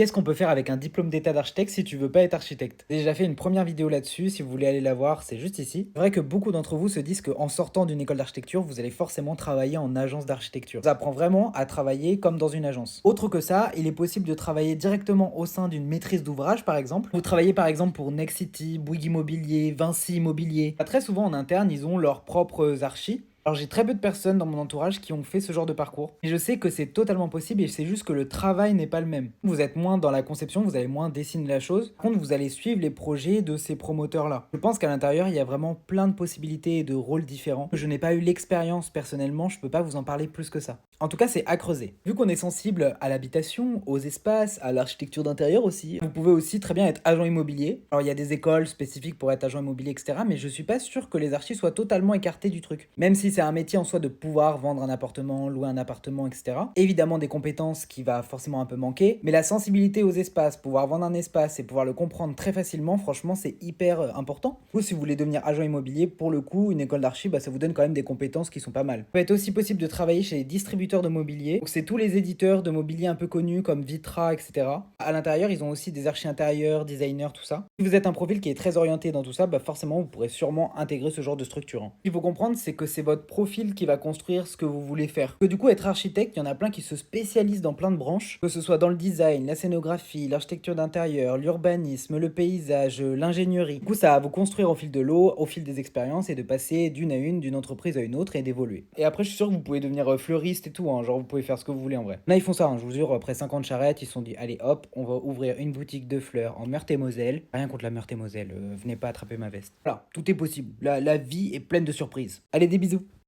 Qu'est-ce qu'on peut faire avec un diplôme d'état d'architecte si tu veux pas être architecte? J'ai déjà fait une première vidéo là-dessus, si vous voulez aller la voir, c'est juste ici. C'est vrai que beaucoup d'entre vous se disent qu'en sortant d'une école d'architecture, vous allez forcément travailler en agence d'architecture. Ça apprend vraiment à travailler comme dans une agence. Autre que ça, il est possible de travailler directement au sein d'une maîtrise d'ouvrage, par exemple. Vous travaillez par exemple pour Nexity, Bouygues Immobilier, Vinci Immobilier. Très souvent en interne, ils ont leurs propres archis. Alors j'ai très peu de personnes dans mon entourage qui ont fait ce genre de parcours. Et je sais que c'est totalement possible et c'est juste que le travail n'est pas le même. Vous êtes moins dans la conception, vous allez moins dessiner la chose. Par contre, vous allez suivre les projets de ces promoteurs-là. Je pense qu'à l'intérieur, il y a vraiment plein de possibilités et de rôles différents. Je n'ai pas eu l'expérience personnellement, je peux pas vous en parler plus que ça. En tout cas, c'est à creuser. Vu qu'on est sensible à l'habitation, aux espaces, à l'architecture d'intérieur aussi, vous pouvez aussi très bien être agent immobilier. Alors il y a des écoles spécifiques pour être agent immobilier, etc. Mais je suis pas sûr que les archis soient totalement écartés du truc. Même si c'est un métier en soi de pouvoir vendre un appartement, louer un appartement, etc. Évidemment des compétences qui va forcément un peu manquer, mais la sensibilité aux espaces, pouvoir vendre un espace et pouvoir le comprendre très facilement, franchement c'est hyper important. Ou si vous voulez devenir agent immobilier, pour le coup, une école d'archi, ça vous donne quand même des compétences qui sont pas mal. Il peut être aussi possible de travailler chez les distributeurs de mobilier. Donc c'est tous les éditeurs de mobilier un peu connus comme Vitra, etc. À l'intérieur, ils ont aussi des archis intérieurs, designers, tout ça. Si vous êtes un profil qui est très orienté dans tout ça, forcément vous pourrez sûrement intégrer ce genre de structure. Ce qu'il faut comprendre, c'est que c'est votre profil qui va construire ce que vous voulez faire. Que du coup, être architecte, il y en a plein qui se spécialisent dans plein de branches, que ce soit dans le design, la scénographie, l'architecture d'intérieur, l'urbanisme, le paysage, l'ingénierie. Du coup, ça va vous construire au fil de l'eau, au fil des expériences et de passer d'une à une, d'une entreprise à une autre et d'évoluer. Et après, je suis sûr que vous pouvez devenir fleuriste et tout, hein, genre vous pouvez faire ce que vous voulez en vrai. Là, ils font ça, hein, je vous jure, après 50 charrettes, ils se sont dit, allez hop, on va ouvrir une boutique de fleurs en Meurthe-et-Moselle. Rien contre la Meurthe-et-Moselle, venez pas attraper ma veste. Voilà, tout est possible. La vie est pleine de surprises. Allez, des bisous.